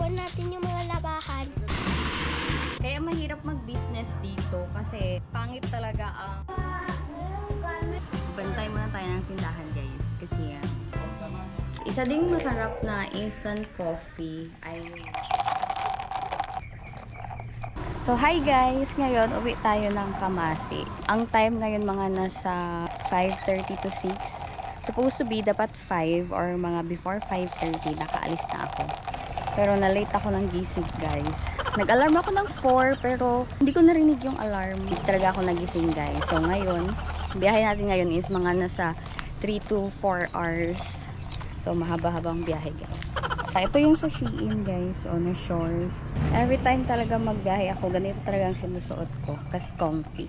Iwan natin yung mga labahan. Kaya mahirap mag-business dito kasi pangit talaga ang... Bantay muna tayo ng tindahan guys kasi yan. Isa ding masarap na instant coffee ay... So hi guys! Ngayon uwi tayo ng Kamasi. Ang time ngayon mga nasa 5:30 to 6. Supposed to be dapat 5 or mga before 5:30 nakaalis na ako. Pero na-late ako ng gising guys. Nag-alarm ako ng 4 pero hindi ko narinig yung alarm. Hindi talaga ako nagising guys. So ngayon, biyahe natin ngayon is mga nasa 3 to 4 hours. So mahaba-habang biyahe guys. Ito yung sa Shein guys, na shorts. Every time talaga magbiyahe ako, ganito talaga ang sinusuot ko. Kasi comfy.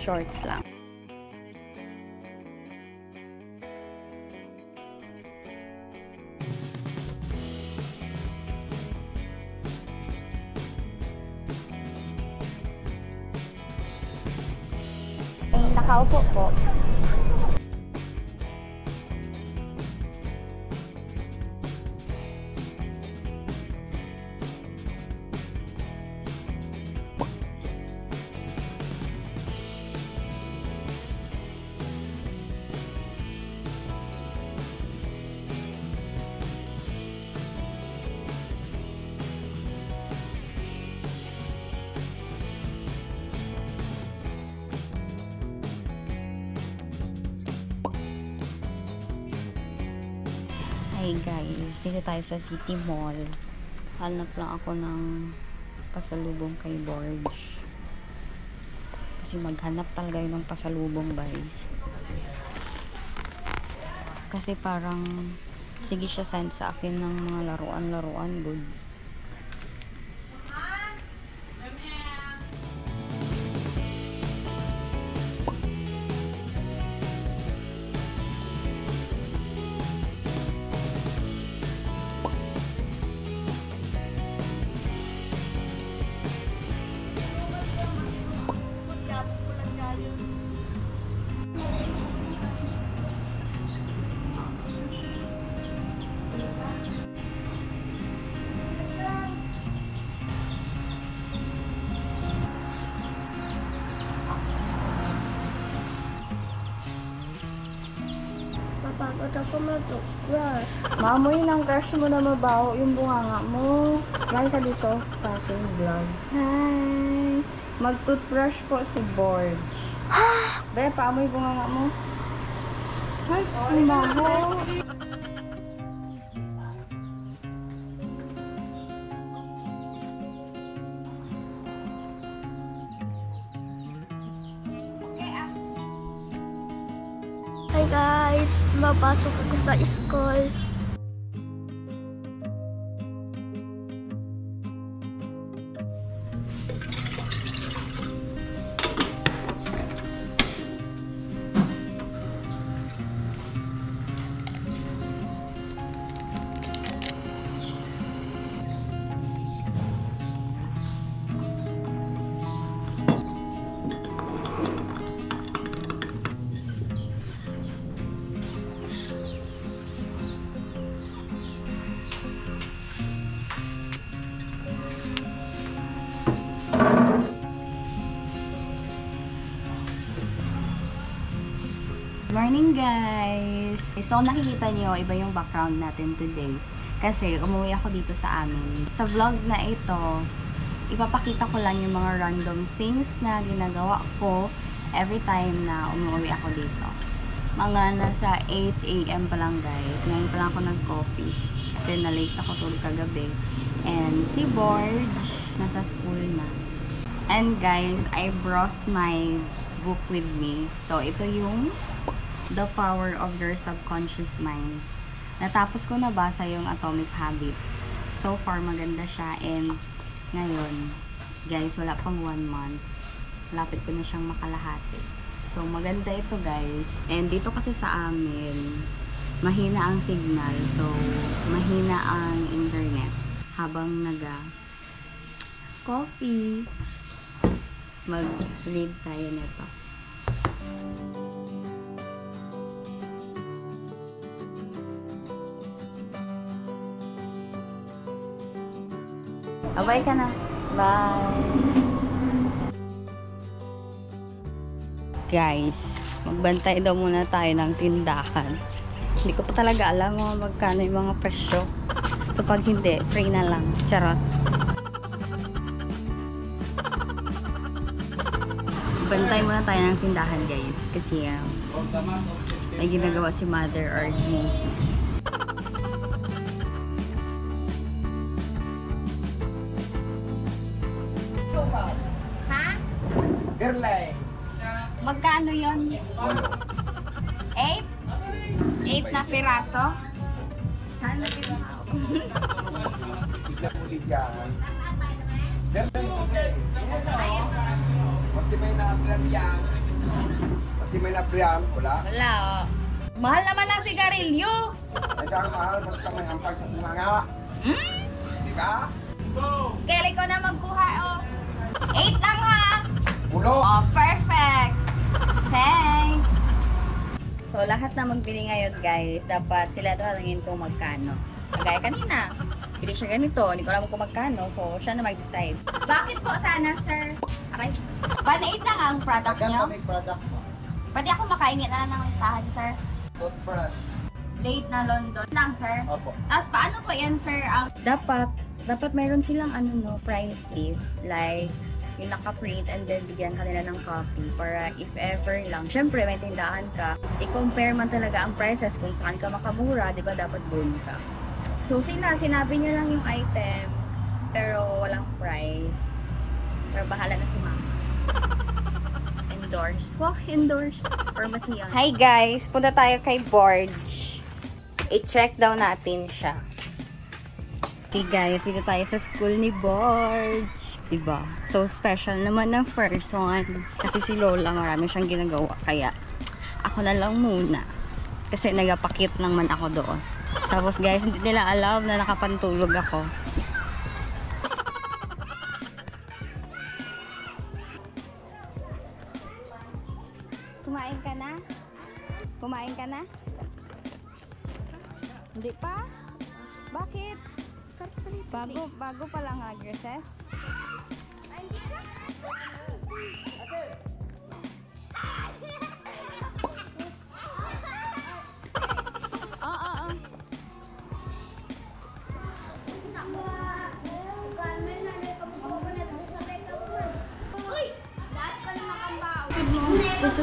Shorts lang. Nakaupo po. Hi guys, dito tayo sa City Mall. Hanap lang ako ng pasalubong kay Borge. Kasi maghanap talaga yun ng pasalubong guys. Kasi parang sige siya send sa akin ng mga laruan-laruan good. Mapagod ako mag-brush. Maamoy ng crush mo na mabaho yung bunganga mo. Gaya ka dito sa aking vlog. Hi! Mag-toothbrush po si Borge. Be, paamoy bunganga mo. Ay, ang baho. Hi guys! Mapasok ako sa school. Morning guys! So nakikita niyo iba yung background natin today. Kasi umuwi ako dito sa amin. Sa vlog na ito, ipapakita ko lang yung mga random things na ginagawa ko every time na umuwi ako dito. Mga nasa 8 AM pa lang guys. Ngayon pa lang ako nag-coffee. Kasi na-late ako tulog kagabi. And si Borge, nasa school na. And guys, I brought my book with me. So ito yung The Power of Your Subconscious Mind. Natapos ko nabasa yung Atomic Habits. So far, maganda siya. And ngayon, guys, wala pang 1 month. Lapit ko na siyang makalahati. So, maganda ito, guys. And dito kasi sa amin, mahina ang signal. So, mahina ang internet. Habang coffee, mag-read tayo nito. Bye ka na. Bye. Guys, magbantay daw muna tayo ng tindahan. Hindi ko pa talaga alam magkano yung mga presyo. So pag hindi, free na lang. Charot. Bantay muna tayo ng tindahan guys. Kasi may ginagawa si Mother or Ha? Gerlay. Magkano yon? 8? 8 na piraso? Saan na piraso? Bigla ulit yan. Gerlay. Kasi may na-apply yan. Kasi may na-apply yan. Wala. Wala oh. Mahal naman ang sigarilyo. Ay kang mahal. Basta may hampag sa tumanga. Di ka? Kailan ko na magkuha oh. 8 lang ha. Ulo. Oh, perfect. Thanks. So, lahat na magbili ngayon, guys. Dapat sila talangin kung magkano. Kagaya kanina. Bili siya ganito. Hindi ko alam kung magkano. So, siya na mag-decide. Bakit po sana, sir? Okay. Bad 8 lang ang product nyo? May product mo. Pwede ako makaingit na ng listahan, sir? Toothbrush. Late na London lang, sir. Opo. Tapos, paano po yan, sir? Dapat mayroon silang price list. Like, yung naka-print and then bigyan kanila ng copy para if ever lang. Syempre, may tindahan ka. I-compare man talaga ang prices kung saan ka makamura, di ba dapat doon ka. So, sinabi niya lang yung item, pero walang price. Pero bahala na si mama. Endorse. Wow, endorse. Pharmacy yan. Hi guys! Punta tayo kay Borge. I-check daw natin siya. Okay guys, dito tayo sa school ni Borge. Diba? So, special naman ng first one. Kasi si Lola, marami siyang ginagawa. Kaya, ako na lang muna. Kasi nagapakit naman ako doon. Tapos guys, hindi nila alam na nakapantulog ako. Kumain ka na? Kumain ka na? Hindi pa? Bakit? Bago pa lang nag-recess?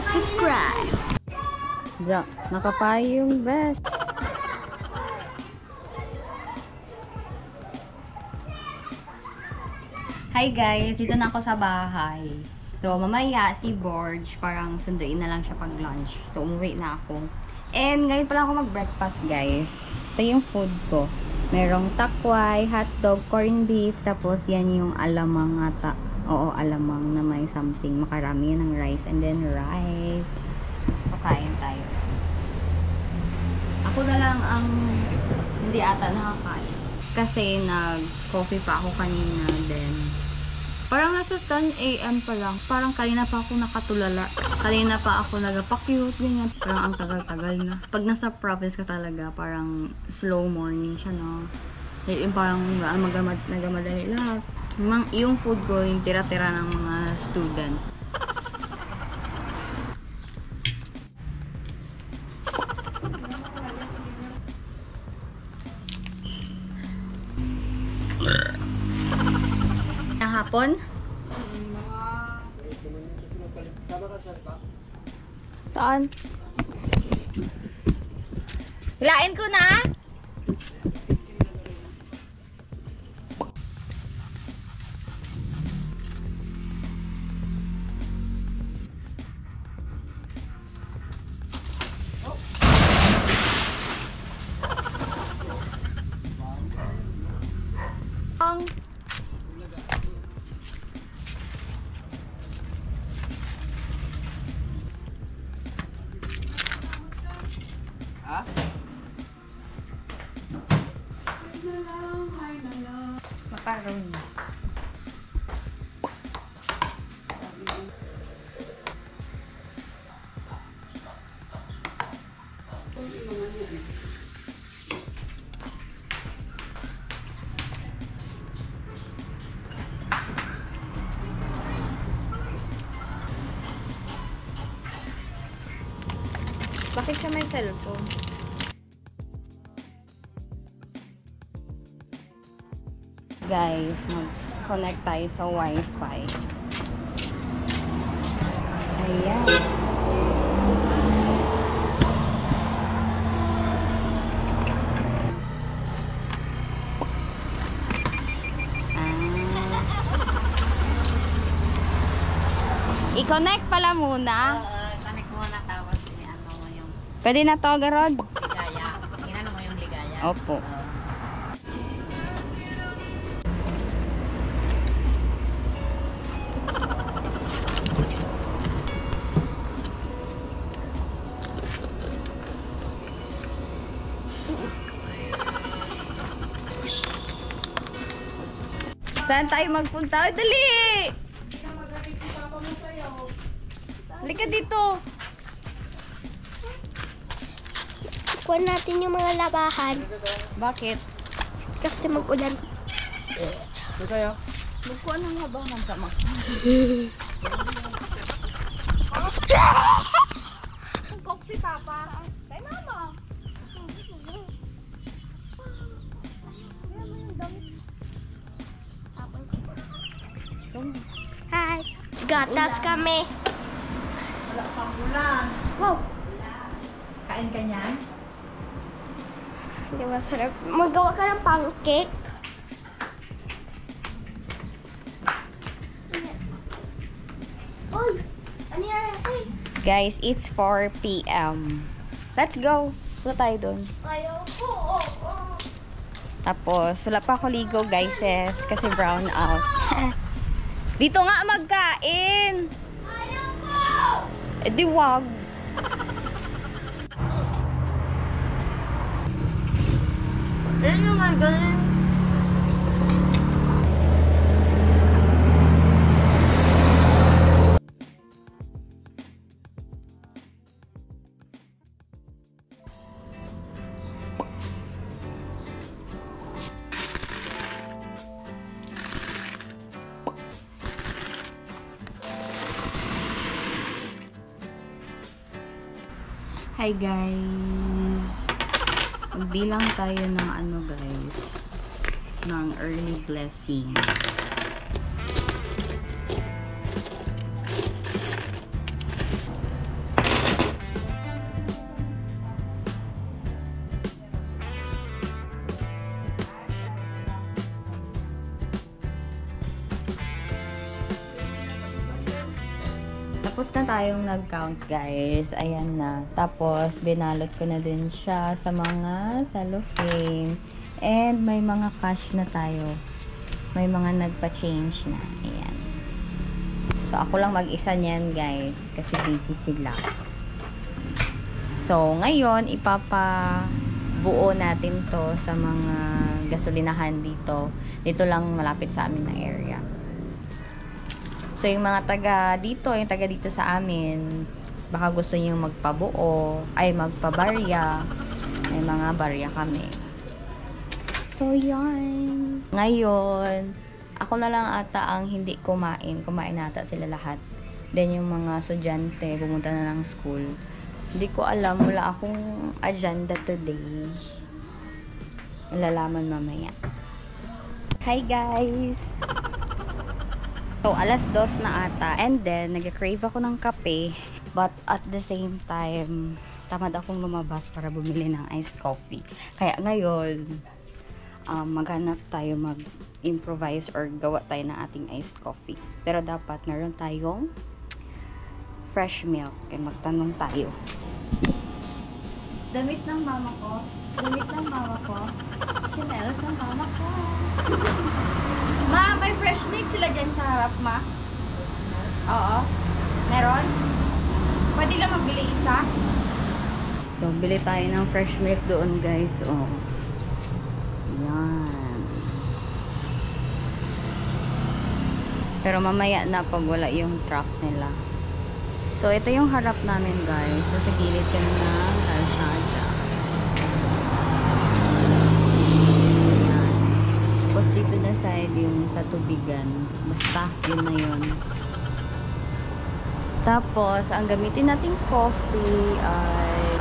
Subscribe. Diyan, nakapayong best. Hi guys, dito na ako sa bahay. So, mamaya si Borge, parang sunduin na lang siya pag lunch. So, umuwi na ako. And ngayon pa lang ako mag-breakfast guys. Ito yung food ko. Merong takway, hotdog, corned beef, tapos yan yung alamang ata. Oo, alamang na may something. Makarami yan ng rice and then rice. So, kain tayo. Ako na lang ang hindi ata nakakain. Kasi nag-coffee pa ako kanina then parang nasa 10 AM pa lang. Parang kanina pa ako nakatulala. Kanina pa ako nagpa-cute, ganyan. Parang ang tagal-tagal na. Pag nasa province ka talaga, parang slow morning siya, no? Yung parang nagamadali lahat. Yung food ko, yung tira-tira ng mga student. Hapon? Saan? Hilain ko na? Ha? Macaron. Bakit siya may cellphone? Guys, mag-connect tayo sa Wi-Fi. Ayan. I-connect pala muna. Connect muna tapos ano mo yung Pwede na to, Garod? ligaya. Inano mo yung ligaya. Opo. Saan tayo magpunta? Ay, dali! Halika dito. Kuha natin yung mga labahan. Bakit? Kasi mag-ulan. Magkuha ng labahan sama. Kok si Papa. Kay Mama. Hi. Gatas kami. Wala pang ulan. Wow. Kain ka niyan? Hindi masarap. Magawa ka ng pancake. Oy! Ano yan? Ay! Guys, it's 4 p.m. Let's go. Punta tayo dun. Ayaw po. Tapos, wala pa ako ligo, guys, kasi brown out. Dito nga magkain. Ayaw po! Eh, di wag. Ano naman ganun? Hi, guys. Magbilang tayo ng ano, guys, ng early blessing. Tapos na tayong nag-count, guys. Ayan na. Tapos, binalot ko na din siya sa mga cellophane. And, may mga cash na tayo. May mga nagpa-change na. Ayan. So, ako lang mag-isa niyan, guys. Kasi busy sila. So, ngayon, ipapabuo natin to sa mga gasolinahan dito. Dito lang malapit sa amin na area. So, yung mga taga dito sa amin, baka gusto nyo magpabuo, ay magpabarya. May mga barya kami. So, yan. Ngayon, ako na lang ata ang hindi kumain. Kumain ata sila lahat. Then, yung mga estudyante, pumunta na ng school. Hindi ko alam, wala akong agenda today. Malalaman mamaya. Hi, guys! So, alas 2 na ata. And then, nag-crave ako ng kape. But at the same time, tamad akong lumabas para bumili ng iced coffee. Kaya ngayon, maghanap tayo, mag-improvise or gawa tayo ng ating iced coffee. Pero dapat meron tayong fresh milk. Eh, magtanong tayo. Damit ng mama ko. Damit ng mama ko. Chinelas ng mama ko. Ma, may fresh milk sila dyan sa harap, ma? Oo. Meron? Pwede lang magbili isa? So, bili tayo ng fresh milk doon, guys. Oh. Yan. Pero mamaya na pag wala yung truck nila. So, ito yung harap namin, guys. So, sa gilid yan ng kalsada. Tapos dito na side yung sa tubigan. Basta, yun na yun. Tapos, ang gamitin nating coffee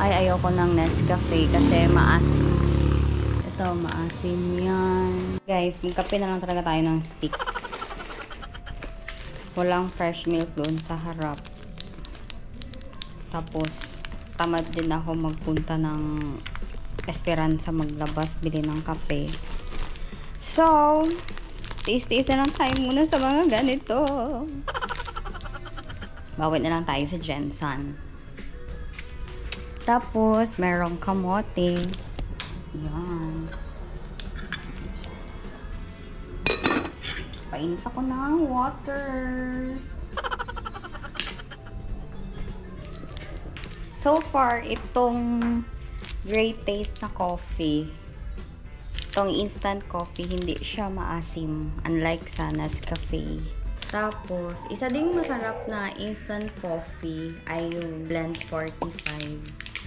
ay Ay, ayoko ng Nescafe kasi maasim. Ito, maasim yan. Guys, magkape na lang talaga tayo ng stick. Walang fresh milk doon sa harap. Tapos, tamad din ako magpunta ng Esperanza maglabas, bili ng kape. So, tiis-tiis na lang tayo muna sa mga ganito. Bawit na lang tayo sa Jensen. Tapos, merong kamote. Yan. Painit ako ng water. So far, itong great taste na coffee, itong instant coffee, hindi siya maasim. Unlike sa Nescafe. Tapos, isa ding masarap na instant coffee ay yung Blend 45.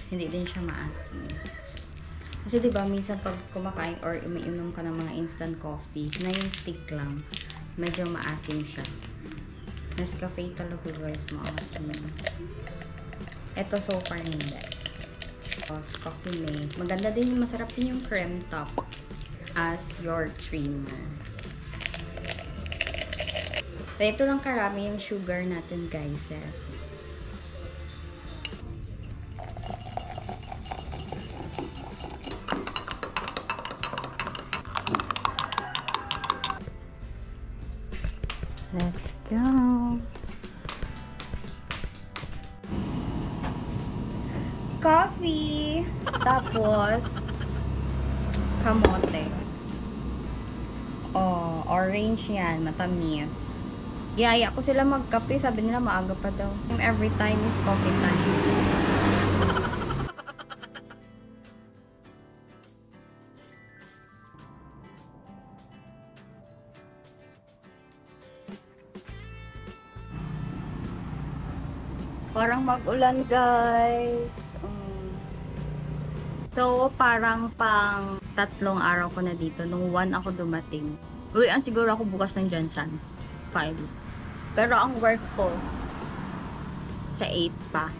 Hindi din siya maasim. Kasi diba, minsan pag kumakain or umiinom ka ng mga instant coffee, na yung stick lang, medyo maasim siya. Nescafe talaga guys, maasim. Ito so far hindi. Tapos, Coffee Mate. Maganda din, masarap din yung cream top as your creamer. So, ito lang karami yung sugar natin guys. Let's go. Coffee. Tapos, kamote. Oh, orange yan. Matamis. Yaya ko sila magkape. Sabi nila maaga pa daw. Every time is coffee time. Parang mag-ulan, guys. So, parang pang 3 araw ko na dito. Nung 1 ako dumating. Uwian siguro ako bukas ng Jensen. 5. Pero ang work ko sa 8 pa.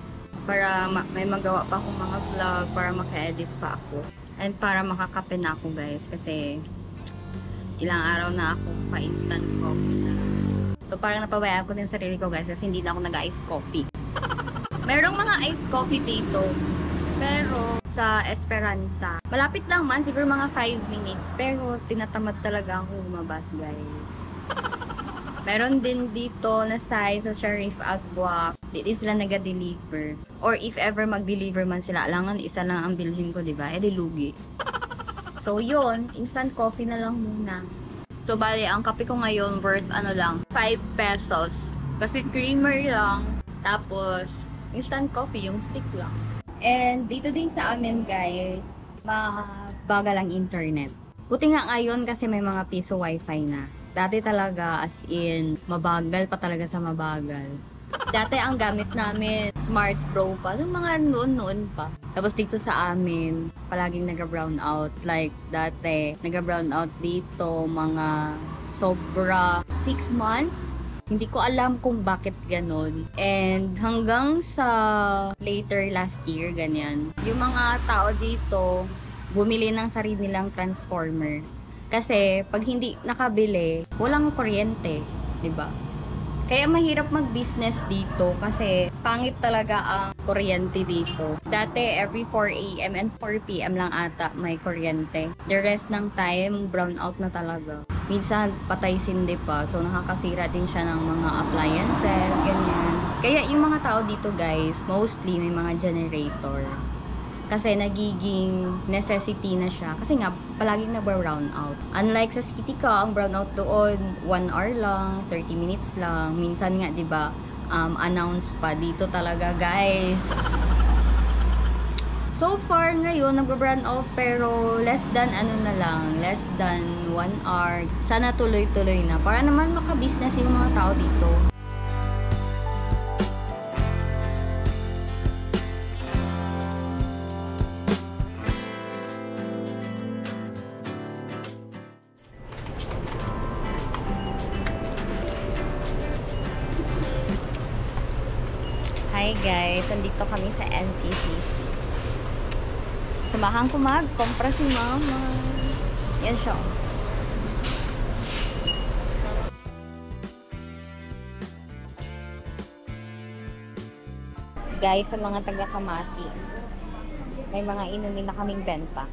Para may magawa pa akong mga vlog. Para maka-edit pa ako. And para makakape na ako, guys. Kasi ilang araw na ako pa-instant coffee na. So, parang napabayaan ko din sarili ko, guys. Kasi hindi na ako nag-iced coffee. Merong mga iced coffee dito. Pero sa Esperanza, malapit lang man, siguro mga 5 minutes. Pero tinatamad talaga ako lumabas, guys. Meron din dito na size sa Sharif Agua. Hindi sila nag-deliver. Or if ever mag-deliver man sila, alangan isa lang ang bilhin ko, diba? Eh, di lugi. So, yun. Instant coffee na lang muna. So, bali, ang kape ko ngayon worth ano lang, 5 pesos. Kasi creamer lang. Tapos, instant coffee, yung stick lang. And dito din sa amin, guys, mabagal ang internet. Buti nga ngayon kasi may mga piso wifi na. Dati talaga, as in, mabagal pa talaga sa mabagal. Dati ang gamit namin, Smart Pro pa. Nung mga noon pa. Tapos dito sa amin, palaging nag-brown out. Like, dati, nag-brown out dito, mga sobra 6 months. Hindi ko alam kung bakit ganon. And hanggang sa later last year, ganyan. Yung mga tao dito, bumili ng sarili nilang transformer. Kasi pag hindi nakabili, walang kuryente, 'di ba? Kaya mahirap mag-business dito kasi pangit talaga ang kuryente dito. Dati every 4 AM and 4 PM lang ata may kuryente. The rest ng time, brown out na talaga. Minsan patay sindi pa, so nakakasira din siya ng mga appliances, ganyan. Kaya yung mga tao dito guys, mostly may mga generator. Kasi nagiging necessity na siya. Kasi nga, palaging nag-brown out. Unlike sa city ka, ang brown out doon, 1 hour lang, 30 minutes lang. Minsan nga, di ba, announce pa dito talaga, guys. So far, ngayon, nag-brown out, pero less than, less than 1 hour. Sana tuloy-tuloy na. Para naman maka-business yung mga tao dito. Hi guys, nandito kami sa NCCC. Samahan ko mag-kompra si mama. Yan siya. Guys, sa mga taga-Kamasi, may mga inumin na kaming benta.